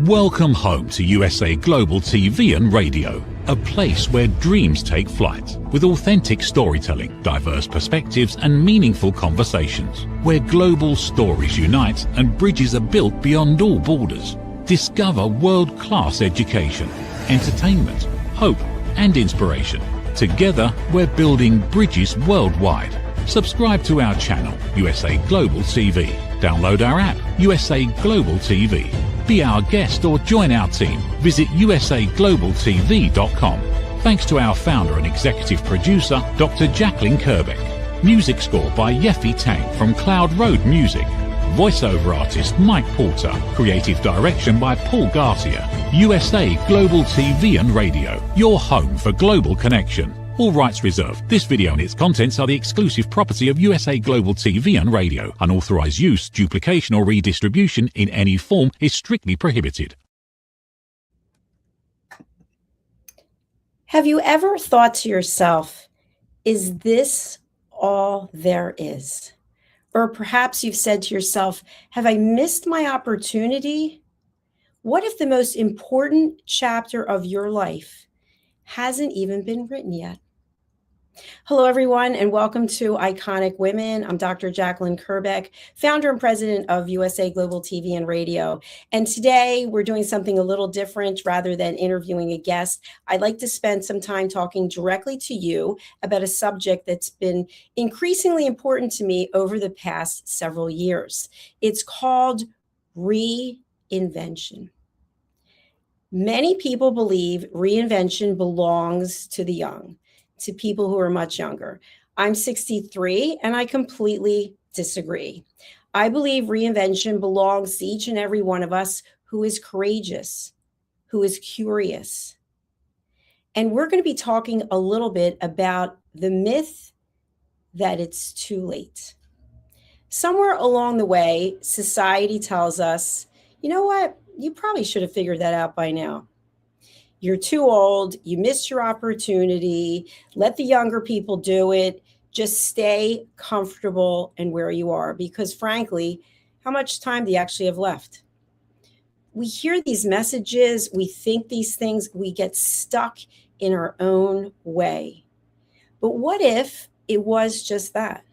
Welcome home to USA Global TV and Radio, a place where dreams take flight, with authentic storytelling, diverse perspectives and meaningful conversations, where global stories unite and bridges are built beyond all borders. Discover world-class education, entertainment, hope and inspiration. Together, we're building bridges worldwide. Subscribe to our channel, USA Global TV. Download our app, USA Global TV. Be our guest or join our team. Visit usaglobaltv.com. Thanks to our founder and executive producer, Dr. Jacalyn Kerbeck. Music score by Yeffy Tang from Cloud Road Music. Voiceover artist Mike Porter. Creative direction by Paul Garcia. USA Global TV and Radio. Your home for global connection. All rights reserved. This video and its contents are the exclusive property of USA Global TV and Radio. Unauthorized use, duplication or redistribution in any form is strictly prohibited. Have you ever thought to yourself, is this all there is? Or perhaps you've said to yourself, have I missed my opportunity? What if the most important chapter of your life hasn't even been written yet? Hello, everyone, and welcome to Iconic Women. I'm Dr. Jacalyn Kerbeck, founder and president of USA Global TV and Radio. And today we're doing something a little different. Rather than interviewing a guest, I'd like to spend some time talking directly to you about a subject that's been increasingly important to me over the past several years. It's called reinvention. Many people believe reinvention belongs to the young, to people who are much younger. I'm 63 and I completely disagree. I believe reinvention belongs to each and every one of us who is courageous, who is curious. And we're going to be talking a little bit about the myth that it's too late. Somewhere along the way, society tells us, you know what? You probably should have figured that out by now. You're too old. You missed your opportunity. Let the younger people do it. Just stay comfortable and where you are. Because frankly, how much time do you actually have left? We hear these messages. We think these things. We get stuck in our own way. But what if it was just that?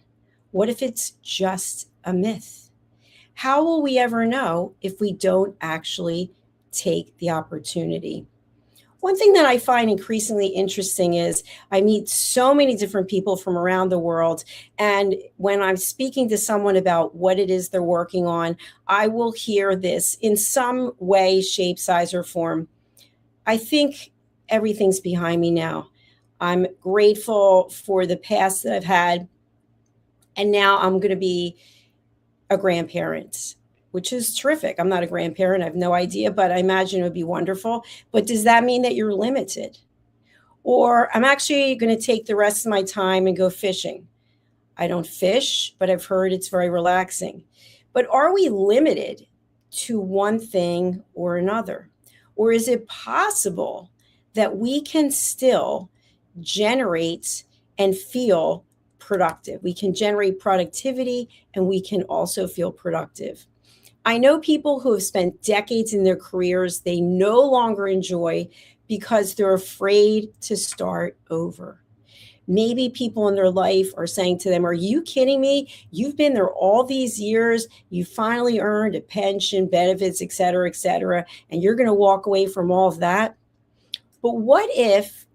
What if it's just a myth? How will we ever know if we don't actually take the opportunity? One thing that I find increasingly interesting is I meet so many different people from around the world. And when I'm speaking to someone about what it is they're working on, I will hear this in some way, shape, size, or form. I think everything's behind me now. I'm grateful for the past that I've had. And now I'm going to be a grandparent, which is terrific. I'm not a grandparent. I have no idea, but I imagine it would be wonderful. But does that mean that you're limited? Or I'm actually going to take the rest of my time and go fishing. I don't fish, but I've heard it's very relaxing. But are we limited to one thing or another? Or is it possible that we can still generate and feel productive? We can generate productivity and we can also feel productive. I know people who have spent decades in their careers they no longer enjoy because they're afraid to start over. Maybe people in their life are saying to them, are you kidding me? You've been there all these years. You finally earned a pension, benefits, et cetera, and you're going to walk away from all of that. But what if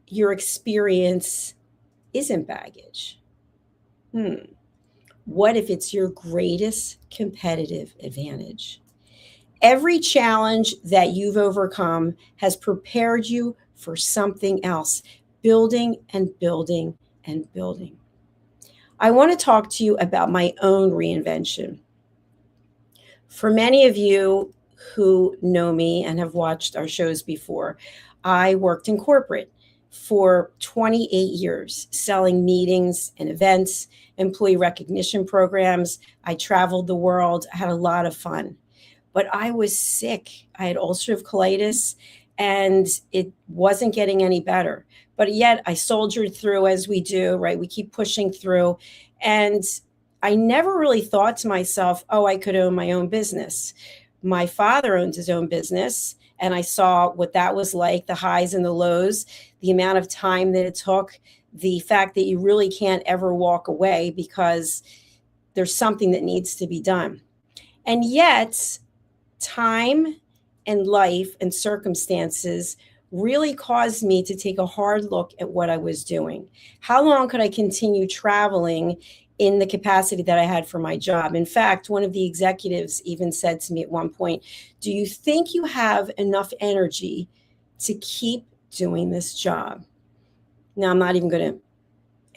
your experience isn't baggage? What if it's your greatest competitive advantage? Every challenge that you've overcome has prepared you for something else, building and building and building. I want to talk to you about my own reinvention. For many of you who know me and have watched our shows before, I worked in corporate for 28 years, selling meetings and events, employee recognition programs. I traveled the world, I had a lot of fun, but I was sick. I had ulcerative colitis and it wasn't getting any better. But yet I soldiered through as we do, right? We keep pushing through. And I never really thought to myself, oh, I could own my own business. My father owns his own business, and I saw what that was like, the highs and the lows, the amount of time that it took, the fact that you really can't ever walk away because there's something that needs to be done. And yet, time and life and circumstances really caused me to take a hard look at what I was doing. How long could I continue traveling in the capacity that I had for my job? In fact, one of the executives even said to me at one point, do you think you have enough energy to keep doing this job? Now, I'm not even going to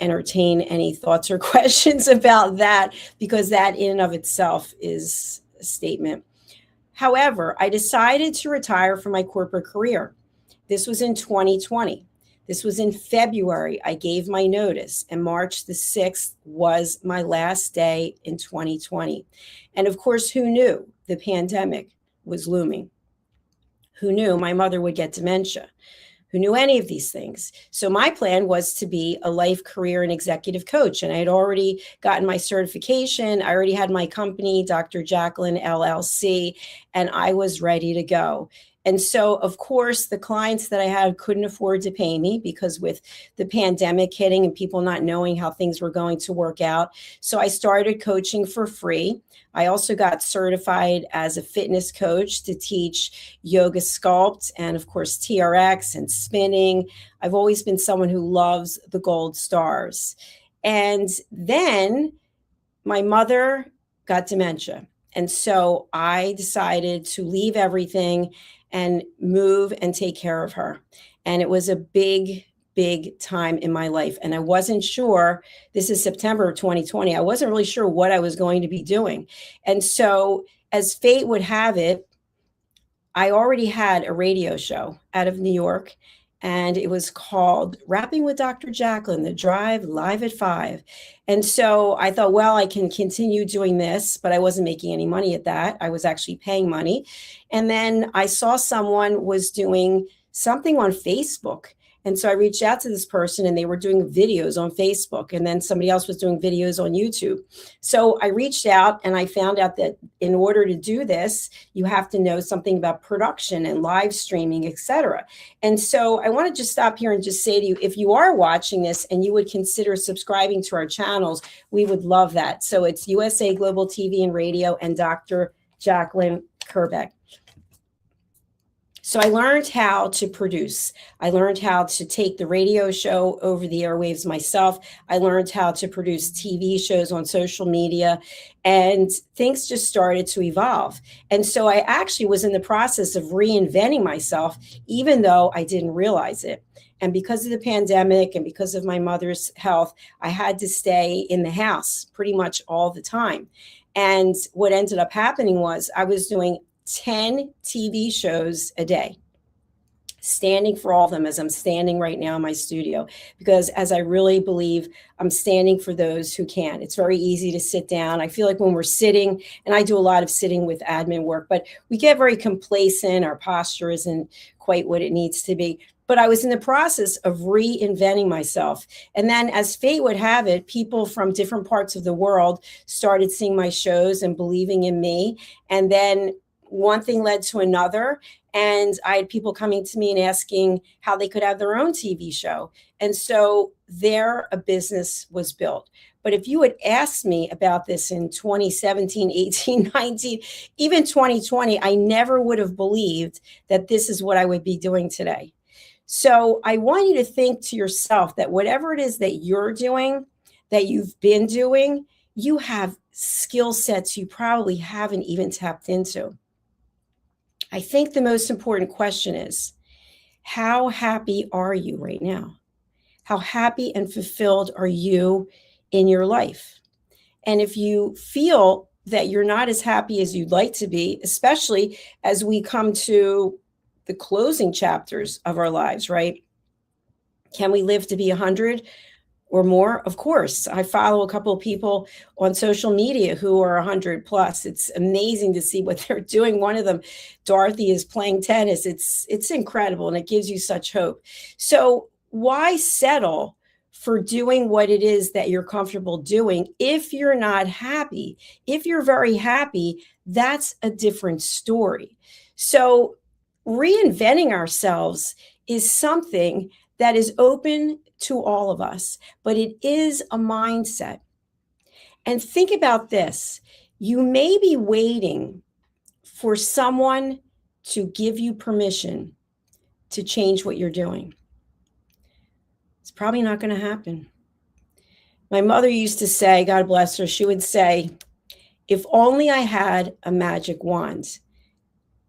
entertain any thoughts or questions about that, because that in and of itself is a statement. However, I decided to retire from my corporate career. This was in 2020. This was in February. I gave my notice, and March the 6th was my last day in 2020. And of course, who knew the pandemic was looming? Who knew my mother would get dementia? Who knew any of these things? So my plan was to be a life, career, and executive coach. And I had already gotten my certification. I already had my company, Dr. Jacalyn LLC, and I was ready to go. And so, of course, the clients that I had couldn't afford to pay me, because with the pandemic hitting and people not knowing how things were going to work out. So I started coaching for free. I also got certified as a fitness coach to teach yoga sculpt and, of course, TRX and spinning. I've always been someone who loves the gold stars. And then my mother got dementia. And so I decided to leave everything and move and take care of her. And it was a big time in my life. And I wasn't sure, this is September of 2020, I wasn't really sure what I was going to be doing. And so, as fate would have it, I already had a radio show out of New York, and it was called Rapping with Dr. Jacalyn, The Drive, live at 5. And so I thought, well, I can continue doing this, but I wasn't making any money at that. I was actually paying money. And then I saw someone was doing something on Facebook. And so I reached out to this person, and they were doing videos on Facebook. And then somebody else was doing videos on YouTube. So I reached out, and I found out that in order to do this, you have to know something about production and live streaming, etc. And so I want to just stop here and just say to you, if you are watching this and you would consider subscribing to our channels, we would love that. So it's USA Global TV and Radio and Dr. Jacalyn Kerbeck. So I learned how to produce. I learned how to take the radio show over the airwaves myself. I learned how to produce TV shows on social media, and things just started to evolve. And so I actually was in the process of reinventing myself, even though I didn't realize it. And because of the pandemic and because of my mother's health, I had to stay in the house pretty much all the time. And what ended up happening was I was doing 10 TV shows a day, standing for all of them, as I'm standing right now in my studio, because as I really believe, I'm standing for those who can. It's very easy to sit down. I feel like when we're sitting, and I do a lot of sitting with admin work, but we get very complacent. Our posture isn't quite what it needs to be. But I was in the process of reinventing myself. And then, as fate would have it, people from different parts of the world started seeing my shows and believing in me. And then one thing led to another, and I had people coming to me and asking how they could have their own TV show. And so there a business was built. But if you had asked me about this in 2017, 18, 19, even 2020, I never would have believed that this is what I would be doing today. So I want you to think to yourself that whatever it is that you're doing, that you've been doing, you have skill sets you probably haven't even tapped into. I think the most important question is, how happy are you right now? How happy and fulfilled are you in your life? And if you feel that you're not as happy as you'd like to be, especially as we come to the closing chapters of our lives, right? Can we live to be 100 or more? Of course. I follow a couple of people on social media who are 100 plus. It's amazing to see what they're doing. One of them, Dorothy, is playing tennis. It's incredible, and it gives you such hope. So why settle for doing what it is that you're comfortable doing. If you're not happy, if you're very happy, that's a different story. So reinventing ourselves is something that is open to all of us, but it is a mindset. And think about this. You may be waiting for someone to give you permission to change what you're doing. It's probably not going to happen. My mother used to say, God bless her, she would say, if only I had a magic wand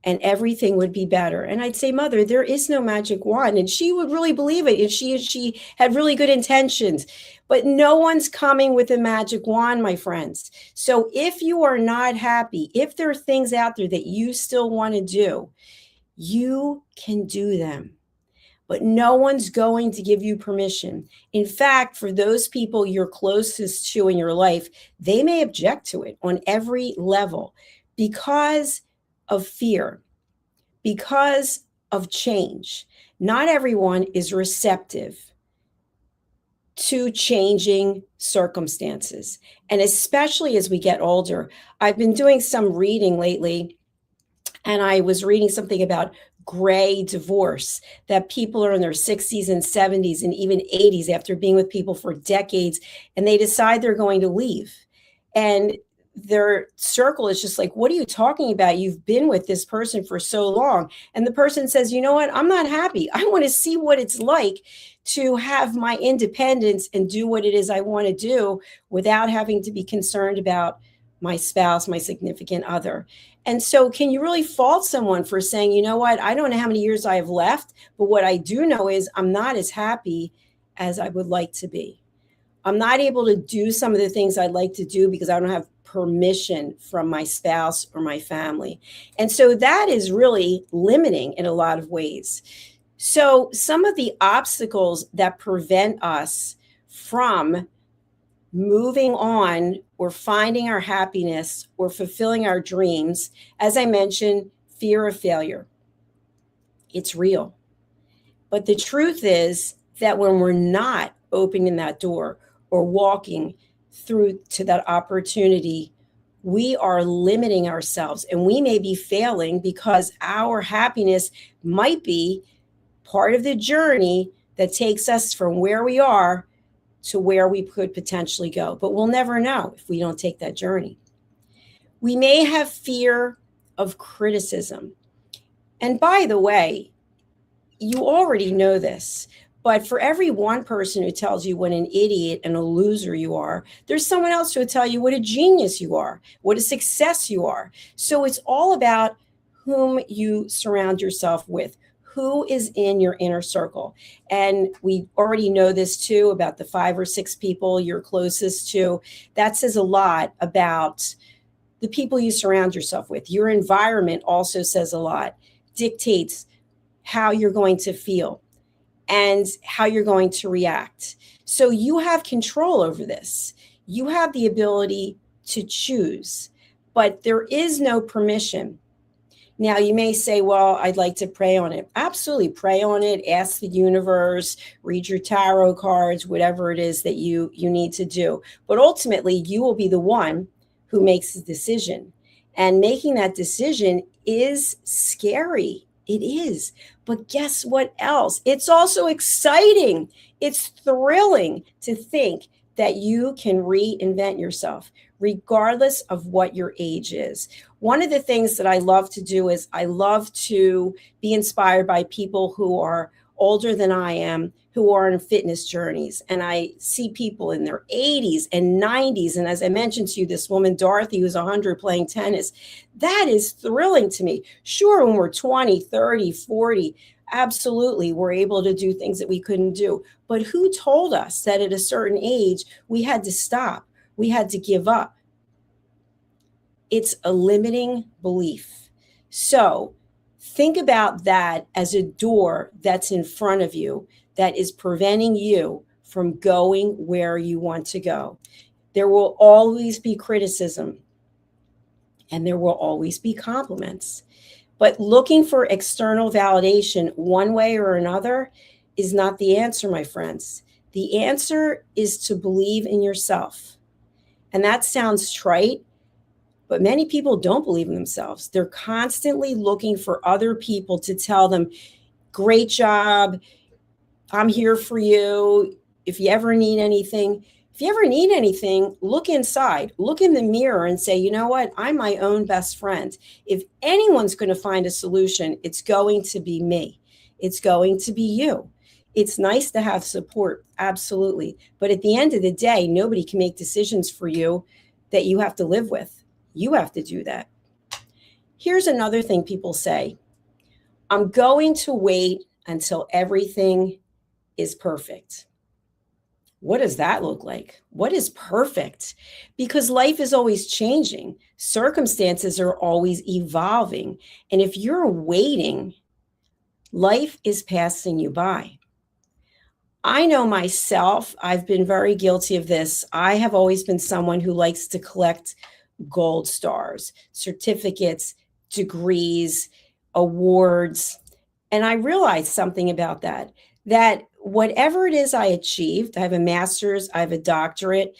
and everything would be better. And I'd say, Mother, there is no magic wand. And she would really believe it. And she had really good intentions. But no one's coming with a magic wand, my friends. So if you are not happy, if there are things out there that you still want to do, you can do them. But no one's going to give you permission. In fact, for those people you're closest to in your life, they may object to it on every level because of fear, because of change. Not everyone is receptive to changing circumstances. And especially as we get older, I've been doing some reading lately, and I was reading something about gray divorce, that people are in their 60s and 70s and even 80s after being with people for decades, and they decide they're going to leave. And their circle is just like, what are you talking about? You've been with this person for so long. And the person says, you know what? I'm not happy. I want to see what it's like to have my independence and do what it is I want to do without having to be concerned about my spouse, my significant other. And so can you really fault someone for saying, you know what, I don't know how many years I have left, but what I do know is I'm not as happy as I would like to be. I'm not able to do some of the things I'd like to do because I don't have permission from my spouse or my family. And so that is really limiting in a lot of ways. So some of the obstacles that prevent us from moving on or finding our happiness or fulfilling our dreams, as I mentioned, fear of failure. It's real. But the truth is that when we're not opening that door or walking through to that opportunity, we are limiting ourselves, and we may be failing because our happiness might be part of the journey that takes us from where we are to where we could potentially go. But we'll never know if we don't take that journey. We may have fear of criticism. And by the way, you already know this, but for every one person who tells you what an idiot and a loser you are, there's someone else who will tell you what a genius you are, what a success you are. So it's all about whom you surround yourself with, who is in your inner circle. And we already know this too about the 5 or 6 people you're closest to. That says a lot about the people you surround yourself with. Your environment also says a lot, dictates how you're going to feel and how you're going to react. So you have control over this. You have the ability to choose, but there is no permission. Now, you may say, well, I'd like to pray on it. Absolutely, pray on it. Ask the universe, read your tarot cards, whatever it is that you need to do. But ultimately, you will be the one who makes the decision. And making that decision is scary. It is. But guess what else? It's also exciting. It's thrilling to think that you can reinvent yourself, regardless of what your age is. One of the things that I love to do is I love to be inspired by people who are older than I am, who are on fitness journeys. And I see people in their 80s and 90s. And as I mentioned to you, this woman, Dorothy, who's 100 playing tennis, that is thrilling to me. Sure, when we're 20, 30, 40, absolutely, we're able to do things that we couldn't do. But who told us that at a certain age, we had to stop? We had to give up. It's a limiting belief. So think about that as a door that's in front of you that is preventing you from going where you want to go. There will always be criticism, and there will always be compliments. But looking for external validation one way or another is not the answer, my friends. The answer is to believe in yourself. And that sounds trite, but many people don't believe in themselves. They're constantly looking for other people to tell them, great job, I'm here for you. If you ever need anything, look inside, look in the mirror and say, you know what? I'm my own best friend. If anyone's going to find a solution, it's going to be me. It's going to be you. It's nice to have support, absolutely. But at the end of the day, nobody can make decisions for you that you have to live with. You have to do that. Here's another thing people say. I'm going to wait until everything is perfect. What does that look like? What is perfect? Because life is always changing. Circumstances are always evolving. And if you're waiting, life is passing you by. I know myself, I've been very guilty of this. I have always been someone who likes to collect gold stars, certificates, degrees, awards. And I realized something about that whatever it is I achieved, I have a master's, I have a doctorate,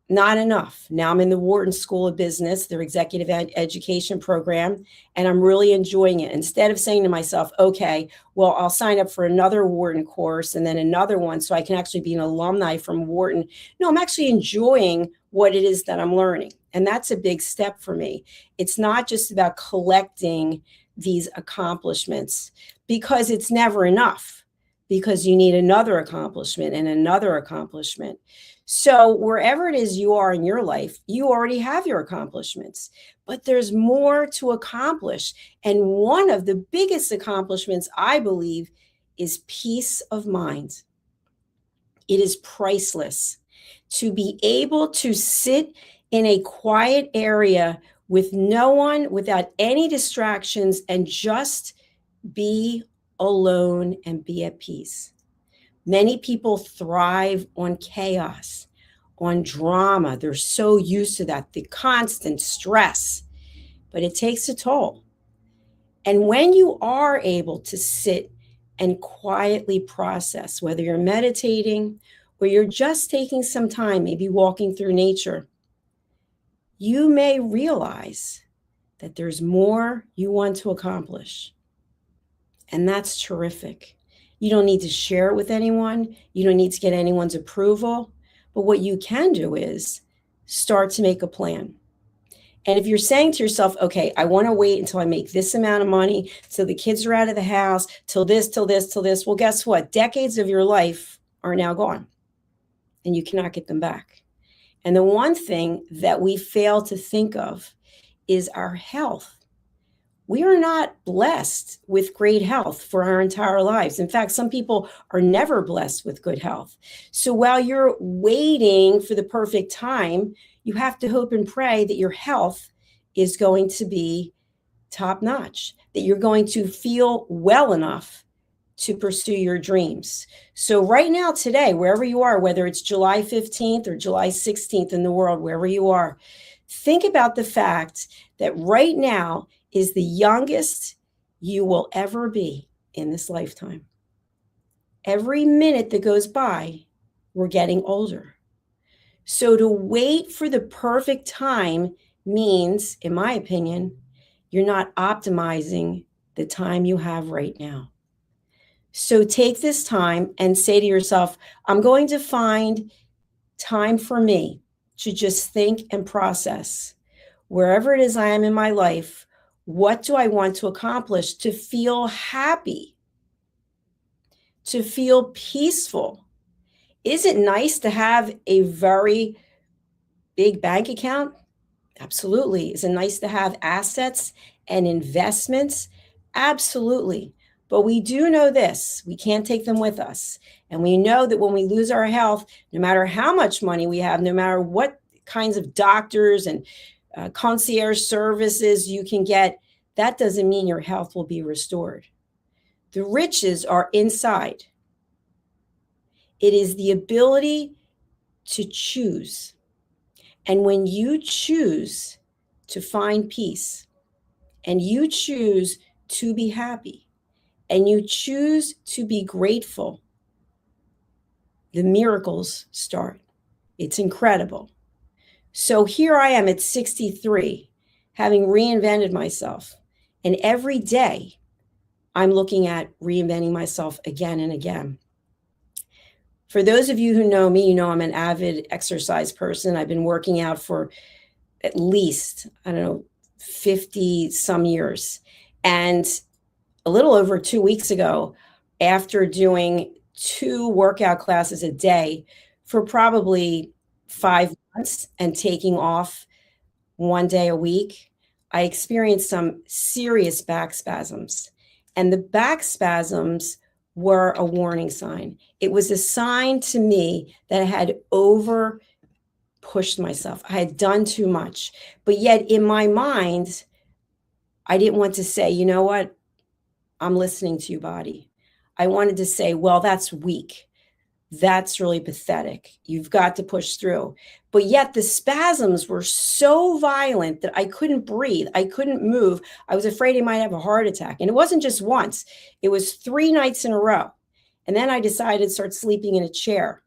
not enough. Now I'm in the Wharton School of Business, their executive education program, and I'm really enjoying it. Instead of saying to myself, okay, well, I'll sign up for another Wharton course and then another one so I can actually be an alumni from Wharton. No, I'm actually enjoying what it is that I'm learning. And that's a big step for me. It's not just about collecting these accomplishments because it's never enough, because you need another accomplishment and another accomplishment. So wherever it is you are in your life, you already have your accomplishments, but there's more to accomplish. And one of the biggest accomplishments, I believe, is peace of mind. It is priceless to be able to sit in a quiet area with no one, without any distractions, and just be alone and be at peace. Many people thrive on chaos, on drama. They're so used to that, the constant stress, but it takes a toll. And when you are able to sit and quietly process, whether you're meditating or you're just taking some time, maybe walking through nature, you may realize that there's more you want to accomplish. And that's terrific. You don't need to share it with anyone. You don't need to get anyone's approval. But what you can do is start to make a plan. And if you're saying to yourself, okay, I want to wait until I make this amount of money, till the kids are out of the house, till this, well, guess what? Decades of your life are now gone and you cannot get them back. And the one thing that we fail to think of is our health. We are not blessed with great health for our entire lives. In fact, some people are never blessed with good health. So while you're waiting for the perfect time, you have to hope and pray that your health is going to be top notch, that you're going to feel well enough to pursue your dreams. So right now, today, wherever you are, whether it's July 15th or July 16th in the world, wherever you are, think about the fact that right now is the youngest you will ever be in this lifetime. Every minute that goes by, we're getting older. So to wait for the perfect time means, in my opinion, you're not optimizing the time you have right now. So take this time and say to yourself, I'm going to find time for me to just think and process. Wherever it is I am in my life, what do I want to accomplish to feel happy, to feel peaceful? Is it nice to have a very big bank account? Absolutely. Is it nice to have assets and investments? Absolutely. But we do know this, we can't take them with us. And we know that when we lose our health, no matter how much money we have, no matter what kinds of doctors and concierge services you can get, that doesn't mean your health will be restored. The riches are inside. It is the ability to choose. And when you choose to find peace, and you choose to be happy, and you choose to be grateful, the miracles start. It's incredible. So here I am at 63, having reinvented myself. And every day I'm looking at reinventing myself again and again. For those of you who know me, you know I'm an avid exercise person. I've been working out for at least, 50 some years. And a little over 2 weeks ago, after doing 2 workout classes a day for probably 5 months and taking off 1 day a week, I experienced some serious back spasms. And the back spasms were a warning sign. It was a sign to me that I had over pushed myself. I had done too much. But yet in my mind, I didn't want to say, you know what? I'm listening to you, body. I wanted to say, well, that's weak. That's really pathetic. You've got to push through. But yet the spasms were so violent that I couldn't breathe. I couldn't move. I was afraid I might have a heart attack. And it wasn't just once. It was 3 nights in a row. And then I decided to start sleeping in a chair.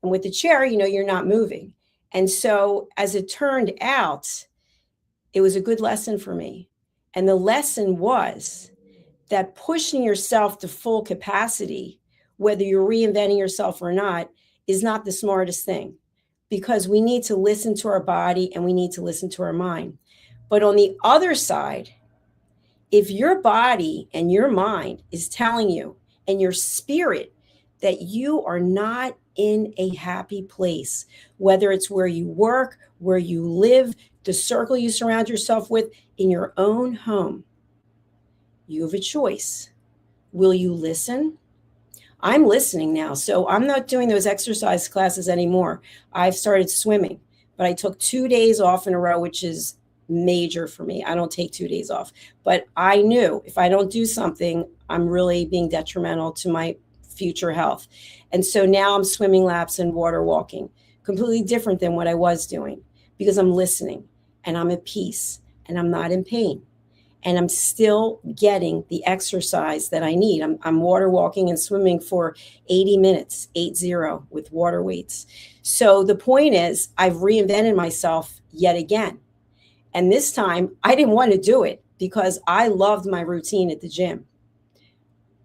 And with the chair, you're not moving. And so as it turned out, it was a good lesson for me. And the lesson was that pushing yourself to full capacity, whether you're reinventing yourself or not, is not the smartest thing, because we need to listen to our body and we need to listen to our mind. But on the other side, if your body and your mind is telling you and your spirit that you are not in a happy place, whether it's where you work, where you live, the circle you surround yourself with, in your own home, you have a choice. Will you listen? I'm listening now. So I'm not doing those exercise classes anymore. I've started swimming, but I took 2 days off in a row, which is major for me. I don't take 2 days off, but I knew if I don't do something, I'm really being detrimental to my future health. And so now I'm swimming laps and water walking, completely different than what I was doing, because I'm listening and I'm at peace and I'm not in pain. And I'm still getting the exercise that I need. I'm water walking and swimming for 80 minutes, 80, with water weights. So the point is, I've reinvented myself yet again. And this time, I didn't want to do it because I loved my routine at the gym.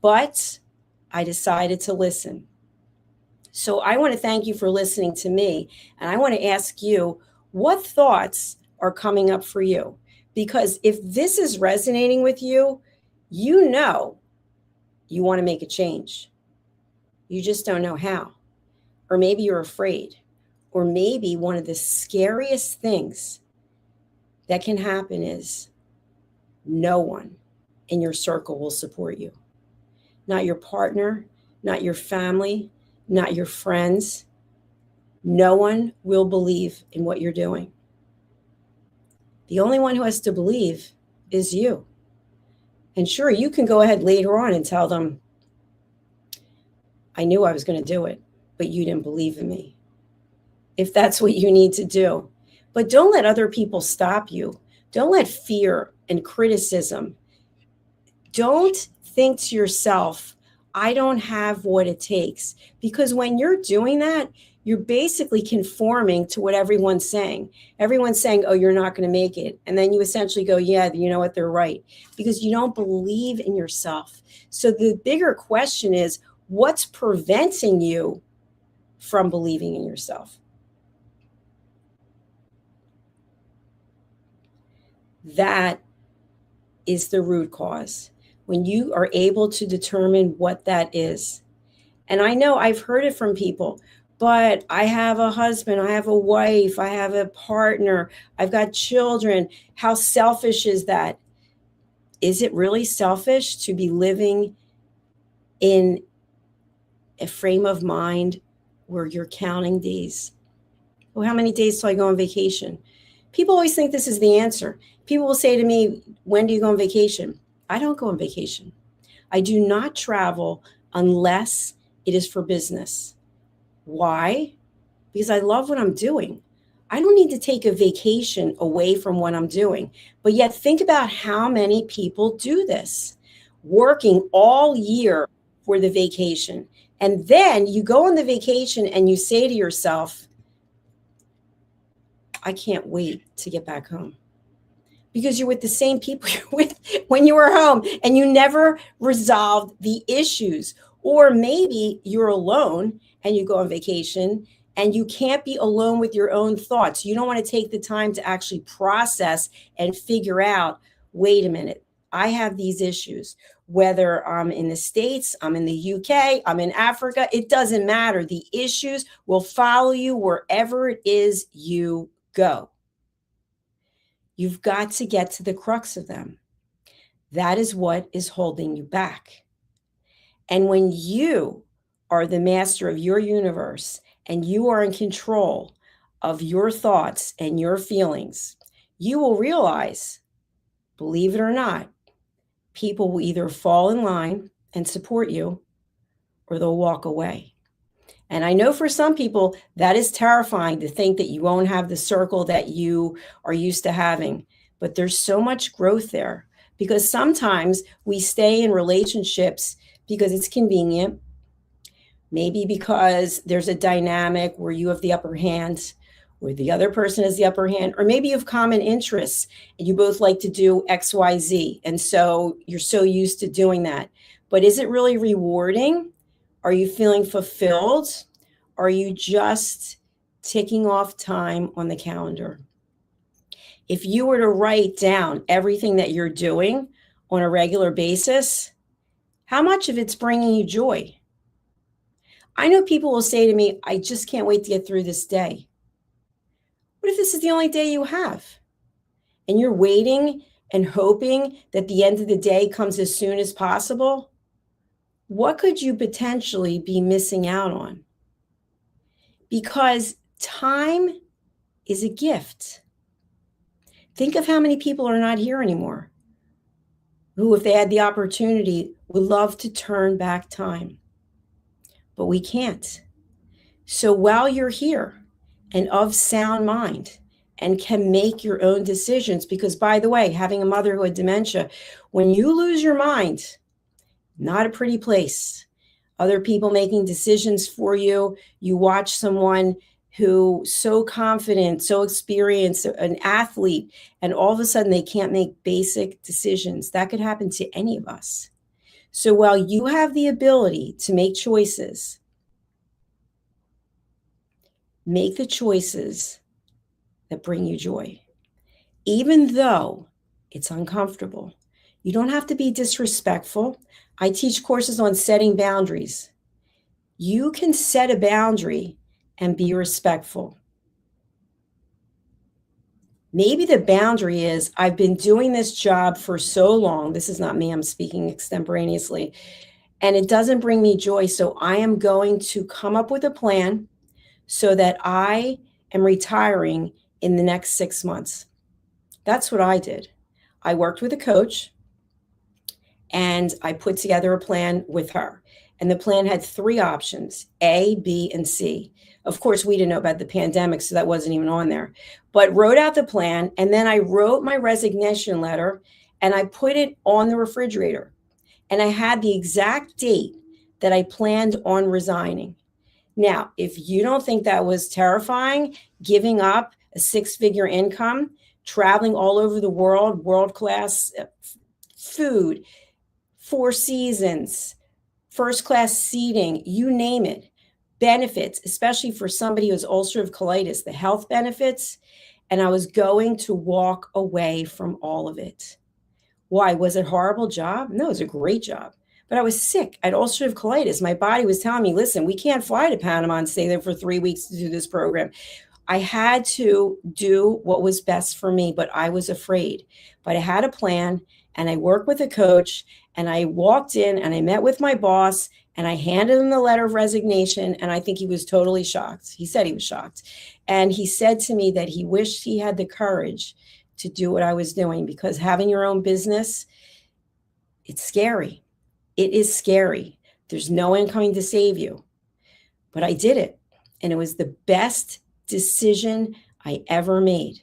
But I decided to listen. So I want to thank you for listening to me. And I want to ask you, what thoughts are coming up for you? Because if this is resonating with you, you want to make a change. You just don't know how. Or maybe you're afraid. Or maybe one of the scariest things that can happen is no one in your circle will support you. Not your partner, not your family, not your friends. No one will believe in what you're doing. The only one who has to believe is you. And sure, you can go ahead later on and tell them, I knew I was going to do it, but you didn't believe in me. If that's what you need to do. But don't let other people stop you. Don't let fear and criticism. Don't think to yourself, I don't have what it takes. Because when you're doing that, you're basically conforming to what everyone's saying. Everyone's saying, oh, you're not going to make it. And then you essentially go, yeah, you know what, they're right. Because you don't believe in yourself. So the bigger question is, what's preventing you from believing in yourself? That is the root cause. When you are able to determine what that is. And I know I've heard it from people, but I have a husband, I have a wife, I have a partner, I've got children. How selfish is that? Is it really selfish to be living in a frame of mind where you're counting days? Well, how many days till I go on vacation? People always think this is the answer. People will say to me, when do you go on vacation? I don't go on vacation. I do not travel unless it is for business. Why? Because I love what I'm doing. I don't need to take a vacation away from what I'm doing. But yet think about how many people do this, working all year for the vacation. And then you go on the vacation and you say to yourself, I can't wait to get back home. Because you're with the same people you're with when you were home and you never resolved the issues. Or maybe you're alone and you go on vacation and you can't be alone with your own thoughts. You don't want to take the time to actually process and figure out, wait a minute, I have these issues. Whether I'm in the States, I'm in the UK, I'm in Africa, it doesn't matter. The issues will follow you wherever it is you go. You've got to get to the crux of them. That is what is holding you back. And when you are the master of your universe and you are in control of your thoughts and your feelings, you will realize, believe it or not, people will either fall in line and support you or they'll walk away. And I know for some people that is terrifying to think that you won't have the circle that you are used to having. But there's so much growth there because sometimes we stay in relationships because it's convenient. Maybe because there's a dynamic where you have the upper hand, where the other person has the upper hand, or maybe you have common interests and you both like to do X, Y, Z. And so you're so used to doing that. But is it really rewarding? Are you feeling fulfilled? Are you just ticking off time on the calendar? If you were to write down everything that you're doing on a regular basis, how much of it's bringing you joy? I know people will say to me, I just can't wait to get through this day. What if this is the only day you have? And you're waiting and hoping that the end of the day comes as soon as possible? What could you potentially be missing out on? Because time is a gift. Think of how many people are not here anymore who, if they had the opportunity, would love to turn back time. But we can't. So while you're here and of sound mind and can make your own decisions, because by the way, having a mother who had dementia, when you lose your mind, not a pretty place. Other people making decisions for you. You watch someone who so confident, so experienced, an athlete, and all of a sudden they can't make basic decisions. That could happen to any of us. So while you have the ability to make choices, make the choices that bring you joy, even though it's uncomfortable. You don't have to be disrespectful. I teach courses on setting boundaries. You can set a boundary and be respectful. Maybe the boundary is, I've been doing this job for so long. This is not me, I'm speaking extemporaneously. And it doesn't bring me joy. So I am going to come up with a plan so that I am retiring in the next 6 months. That's what I did. I worked with a coach and I put together a plan with her. And the plan had 3 options, A, B, and C. Of course, we didn't know about the pandemic, so that wasn't even on there. But wrote out the plan, and then I wrote my resignation letter, and I put it on the refrigerator. And I had the exact date that I planned on resigning. Now, if you don't think that was terrifying, giving up a 6-figure income, traveling all over the world, world-class food, 4 seasons, first-class seating, you name it, benefits, especially for somebody who has ulcerative colitis, the health benefits, and I was going to walk away from all of it. Why? Was it a horrible job? No, it was a great job. But I was sick. I had ulcerative colitis. My body was telling me, listen, we can't fly to Panama and stay there for 3 weeks to do this program. I had to do what was best for me, but I was afraid. But I had a plan, and I worked with a coach, and I walked in, and I met with my boss, and I handed him the letter of resignation, and I think he was totally shocked. He said he was shocked. And he said to me that he wished he had the courage to do what I was doing, because having your own business, it's scary. It is scary. There's no one coming to save you. But I did it, and it was the best decision I ever made.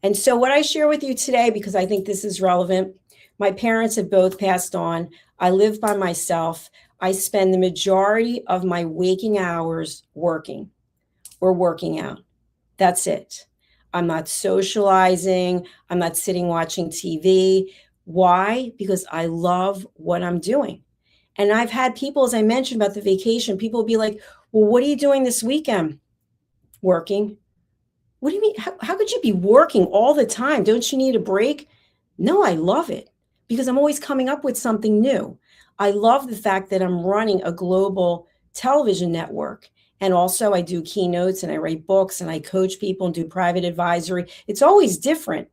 And so what I share with you today, because I think this is relevant, my parents have both passed on. I live by myself. I spend the majority of my waking hours working or working out. That's it. I'm not socializing. I'm not sitting watching TV. Why? Because I love what I'm doing. And I've had people, as I mentioned about the vacation, people will be like, well, what are you doing this weekend? Working. What do you mean? How could you be working all the time? Don't you need a break? No, I love it because I'm always coming up with something new. I love the fact that I'm running a global television network. And also I do keynotes and I write books and I coach people and do private advisory. It's always different.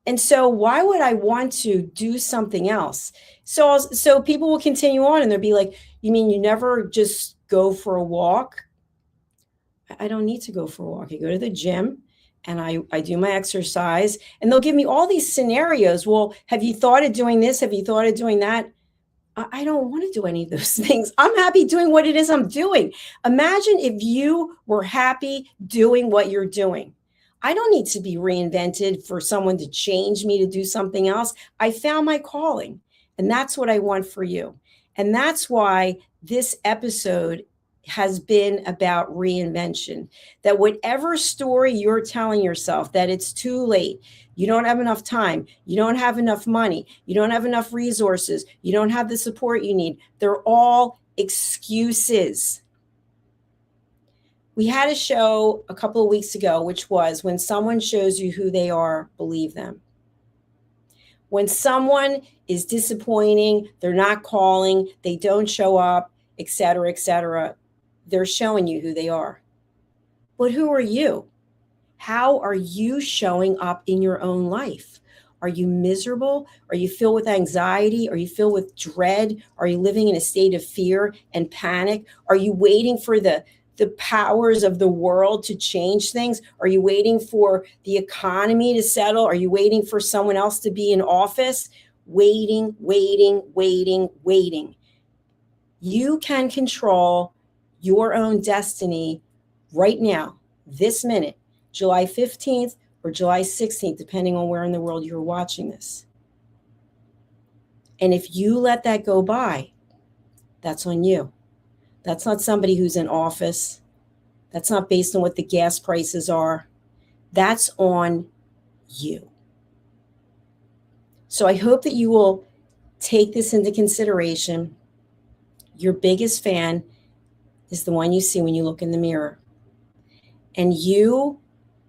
And so why would I want to do something else? So people will continue on and they'll be like, you mean you never just go for a walk? I don't need to go for a walk. I go to the gym and I do my exercise and they'll give me all these scenarios. Well, have you thought of doing this? Have you thought of doing that? I don't want to do any of those things. I'm happy doing what it is I'm doing. Imagine if you were happy doing what you're doing. I don't need to be reinvented for someone to change me to do something else. I found my calling, and that's what I want for you. And that's why this episode has been about reinvention, that whatever story you're telling yourself that it's too late, you don't have enough time, you don't have enough money, you don't have enough resources, you don't have the support you need, they're all excuses. We had a show a couple of weeks ago, which was when someone shows you who they are, believe them. When someone is disappointing, they're not calling, they don't show up, et cetera, they're showing you who they are. But who are you? How are you showing up in your own life? Are you miserable? Are you filled with anxiety? Are you filled with dread? Are you living in a state of fear and panic? Are you waiting for the powers of the world to change things? Are you waiting for the economy to settle? Are you waiting for someone else to be in office? Waiting. You can control your own destiny right now, this minute, July 15th or July 16th, depending on where in the world you're watching this. And if you let that go by, that's on you. That's not somebody who's in office. That's not based on what the gas prices are. That's on you. So I hope that you will take this into consideration. Your biggest fan is the one you see when you look in the mirror. And you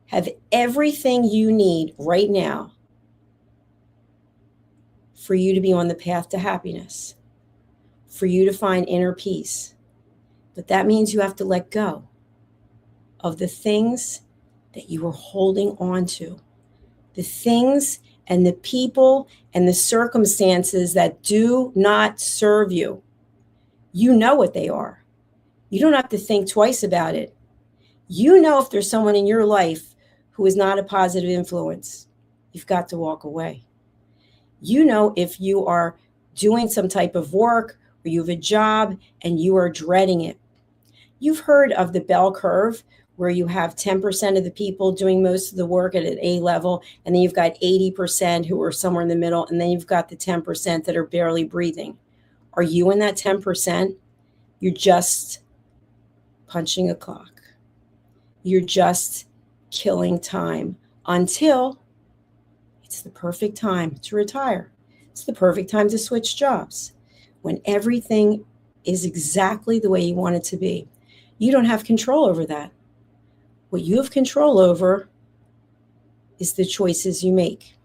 have everything you need right now for you to be on the path to happiness, for you to find inner peace. But that means you have to let go of the things that you are holding on to, the things and the people and the circumstances that do not serve you. You know what they are. You don't have to think twice about it. You know if there's someone in your life who is not a positive influence, you've got to walk away. You know if you are doing some type of work or you have a job and you are dreading it. You've heard of the bell curve where you have 10% of the people doing most of the work at an A level, and then you've got 80% who are somewhere in the middle, and then you've got the 10% that are barely breathing. Are you in that 10%? You're just punching a clock. You're just killing time until it's the perfect time to retire. It's the perfect time to switch jobs when everything is exactly the way you want it to be. You don't have control over that. What you have control over is the choices you make.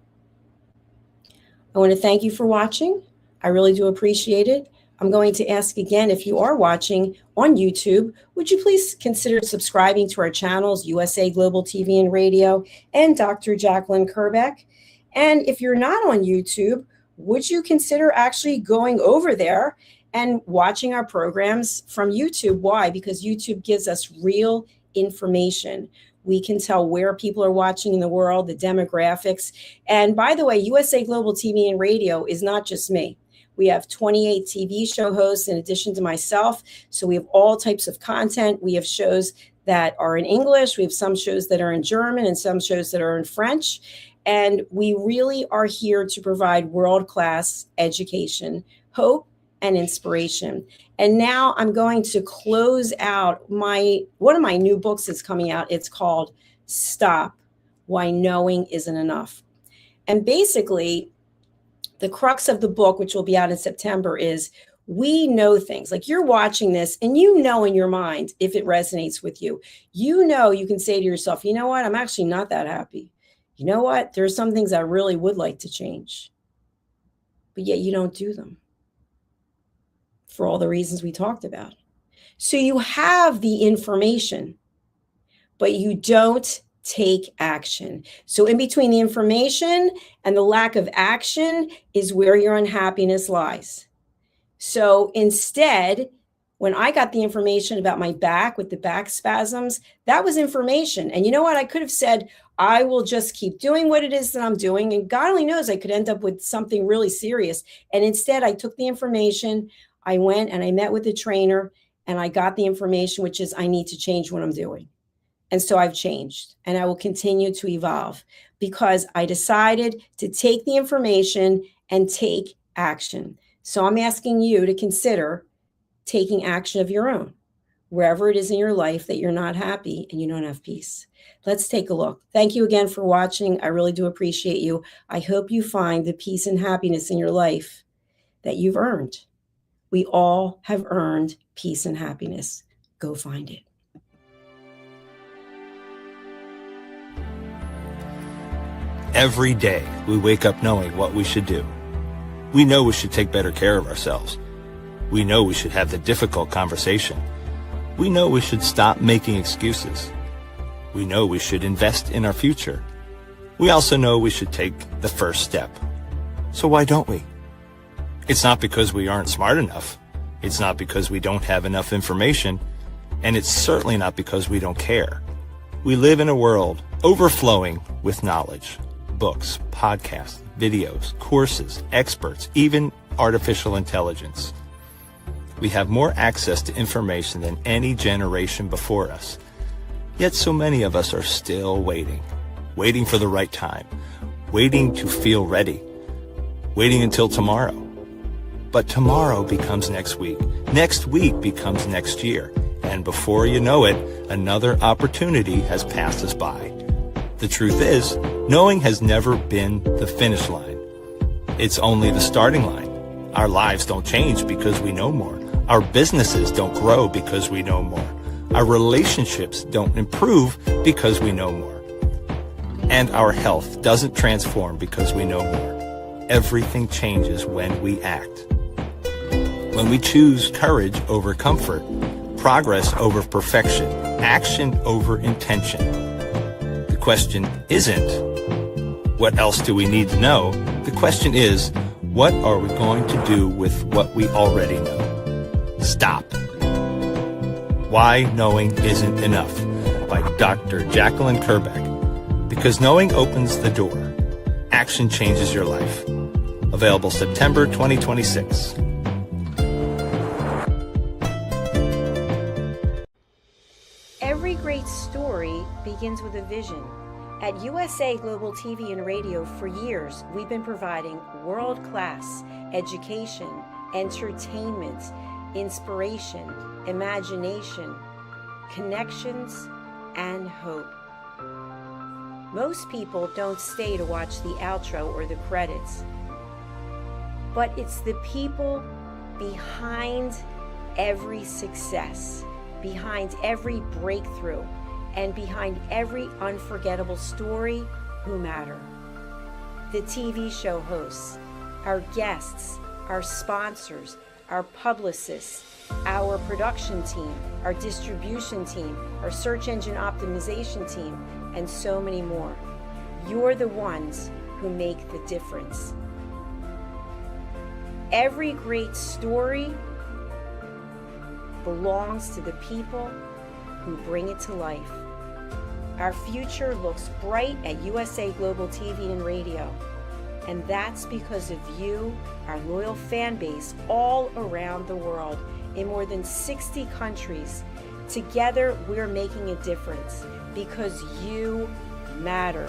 I want to thank you for watching. I really do appreciate it. I'm going to ask again, if you are watching on YouTube, would you please consider subscribing to our channels, USA Global TV and Radio and Dr. Jacalyn Kerbeck? And if you're not on YouTube, would you consider actually going over there and watching our programs from YouTube? Why? Because YouTube gives us real information. We can tell where people are watching in the world, the demographics. And by the way, USA Global TV and Radio is not just me. We have 28 TV show hosts in addition to myself. So we have all types of content. We have shows that are in English. We have some shows that are in German and some shows that are in French. And we really are here to provide world-class education, hope, and inspiration. And now I'm going to close out one of my new books that's coming out. It's called Stop: Why Knowing Isn't Enough. And basically, the crux of the book, which will be out in September, is we know things. Like, you're watching this and you know in your mind if it resonates with you. You know, you can say to yourself, you know what, I'm actually not that happy. You know what, there's some things I really would like to change. But yet you don't do them for all the reasons we talked about. So you have the information, but you don't take action. So in between the information and the lack of action is where your unhappiness lies. So instead, when I got the information about my back with the back spasms, that was information. And you know what? I could have said, I will just keep doing what it is that I'm doing. And God only knows, I could end up with something really serious. And instead, I took the information, I went and I met with the trainer, and I got the information, which is I need to change what I'm doing. And so I've changed, and I will continue to evolve because I decided to take the information and take action. So I'm asking you to consider taking action of your own, wherever it is in your life that you're not happy and you don't have peace. Let's take a look. Thank you again for watching. I really do appreciate you. I hope you find the peace and happiness in your life that you've earned. We all have earned peace and happiness. Go find it. Every day, we wake up knowing what we should do. We know we should take better care of ourselves. We know we should have the difficult conversation. We know we should stop making excuses. We know we should invest in our future. We also know we should take the first step. So why don't we? It's not because we aren't smart enough. It's not because we don't have enough information. And it's certainly not because we don't care. We live in a world overflowing with knowledge. Books, podcasts, videos, courses, experts, even artificial intelligence. We have more access to information than any generation before us. Yet so many of us are still waiting for the right time, waiting to feel ready, waiting until tomorrow. But tomorrow becomes next week becomes next year, and before you know it, another opportunity has passed us by. The truth is, knowing has never been the finish line. It's only the starting line. Our lives don't change because we know more. Our businesses don't grow because we know more. Our relationships don't improve because we know more. And our health doesn't transform because we know more. Everything changes when we act. When we choose courage over comfort, progress over perfection, action over intention. The question isn't, what else do we need to know? The question is, what are we going to do with what we already know? Stop. Why Knowing Isn't Enough by Dr. Jacalyn Kerbeck. Because knowing opens the door. Action changes your life. Available September 2026. Every great story begins with a vision. At USA Global TV and Radio, for years, we've been providing world-class education, entertainment, inspiration, imagination, connections, and hope. Most people don't stay to watch the outro or the credits, but it's the people behind every success, behind every breakthrough, and behind every unforgettable story who matter. The TV show hosts, our guests, our sponsors, our publicists, our production team, our distribution team, our search engine optimization team, and so many more. You're the ones who make the difference. Every great story belongs to the people who bring it to life. Our future looks bright at USA Global TV and Radio, and that's because of you, our loyal fan base all around the world in more than 60 countries. Together, we're making a difference because you matter.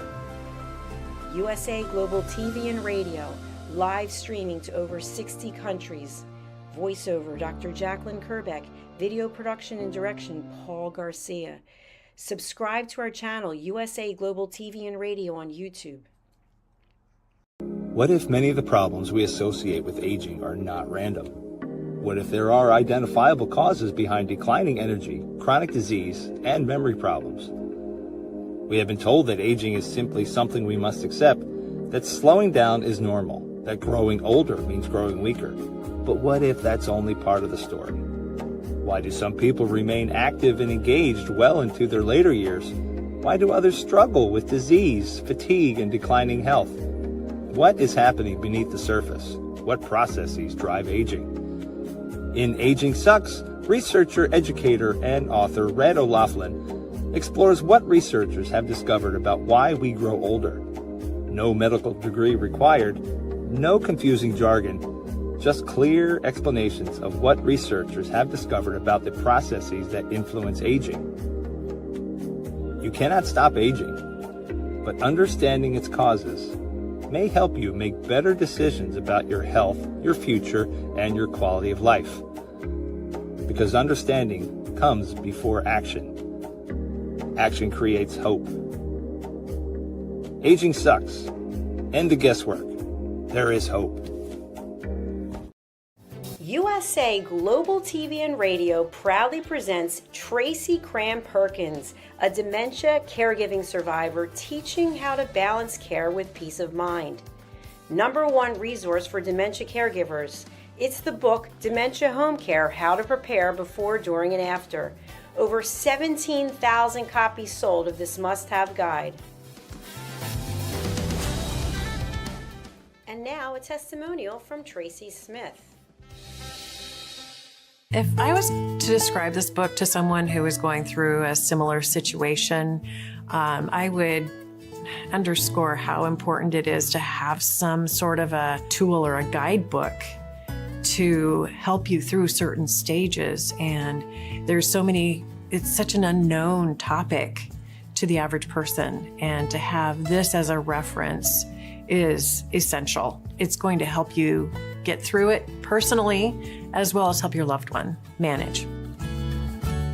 USA Global TV and Radio, live streaming to over 60 countries. Voiceover, Dr. Jacalyn Kerbeck. Video production and direction, Paul Garcia. Subscribe to our channel, USA Global TV and Radio on YouTube. What if many of the problems we associate with aging are not random? What if there are identifiable causes behind declining energy, chronic disease, and memory problems? We have been told that aging is simply something we must accept, that slowing down is normal, that growing older means growing weaker. But what if that's only part of the story? Why do some people remain active and engaged well into their later years? Why do others struggle with disease, fatigue, and declining health? What is happening beneath the surface? What processes drive aging? In Aging Sucks, researcher, educator, and author Red O'Loughlin explores what researchers have discovered about why we grow older. No medical degree required, no confusing jargon, just clear explanations of what researchers have discovered about the processes that influence aging. You cannot stop aging, but understanding its causes may help you make better decisions about your health, your future, and your quality of life. Because understanding comes before action. Action creates hope. Aging sucks. End the guesswork. There is hope. USA Global TV and Radio proudly presents Tracy Cram Perkins, a dementia caregiving survivor teaching how to balance care with peace of mind. #1 resource for dementia caregivers. It's the book Dementia Home Care: How to Prepare Before, During, and After. Over 17,000 copies sold of this must-have guide. And now a testimonial from Tracy Smith. If I was to describe this book to someone who is going through a similar situation, I would underscore how important it is to have some sort of a tool or a guidebook to help you through certain stages. And there's so many, it's such an unknown topic to the average person. And to have this as a reference is essential. It's going to help you get through it personally, as well as help your loved one manage.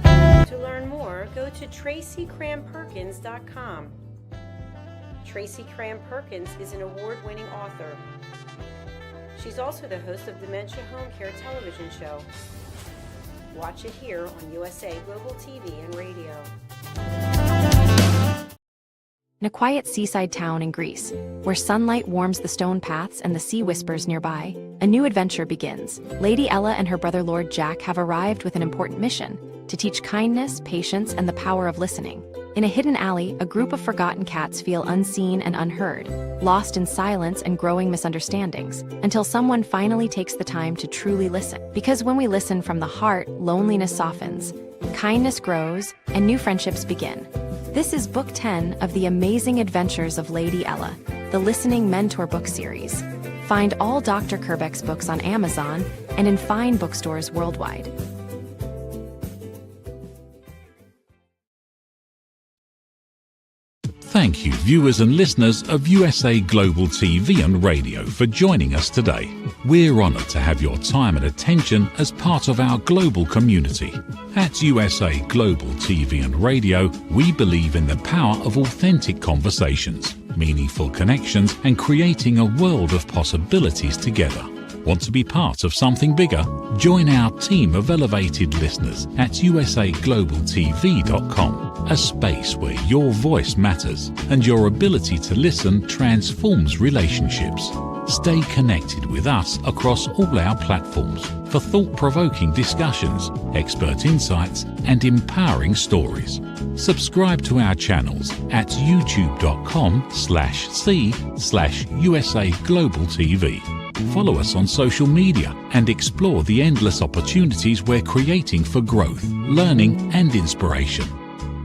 To learn more, go to tracycramperkins.com. Tracy Cram Perkins is an award-winning author. She's also the host of Dementia Home Care television show. Watch it here on USA Global TV and Radio. In a quiet seaside town in Greece, where sunlight warms the stone paths and the sea whispers nearby, a new adventure begins. Lady Ella and her brother Lord Jack have arrived with an important mission: to teach kindness, patience, and the power of listening. In a hidden alley, a group of forgotten cats feel unseen and unheard, lost in silence and growing misunderstandings, until someone finally takes the time to truly listen. Because when we listen from the heart, loneliness softens, kindness grows, and new friendships begin. This is Book 10 of The Amazing Adventures of Lady Ella, the Listening Mentor book series. Find all Dr. Kerbeck's books on Amazon and in fine bookstores worldwide. Thank you, viewers and listeners of USA Global TV and Radio, for joining us today. We're honoured to have your time and attention as part of our global community. At USA Global TV and Radio, we believe in the power of authentic conversations, meaningful connections, and creating a world of possibilities together. Want to be part of something bigger? Join our team of elevated listeners at usaglobaltv.com, a space where your voice matters and your ability to listen transforms relationships. Stay connected with us across all our platforms for thought-provoking discussions, expert insights, and empowering stories. Subscribe to our channels at youtube.com/c/USAGlobalTV. Follow us on social media and explore the endless opportunities we're creating for growth, learning, and inspiration.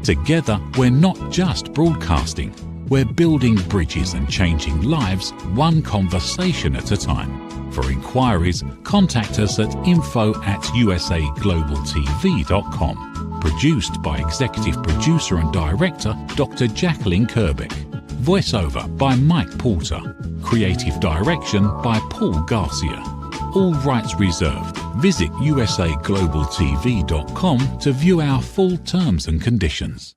Together, we're not just broadcasting, we're building bridges and changing lives one conversation at a time. For inquiries, contact us at info@usaglobaltv.com. Produced by Executive Producer and Director Dr. Jacalyn Kerbeck. Voiceover by Mike Porter. Creative direction by Paul Garcia. All rights reserved. Visit usaglobaltv.com to view our full terms and conditions.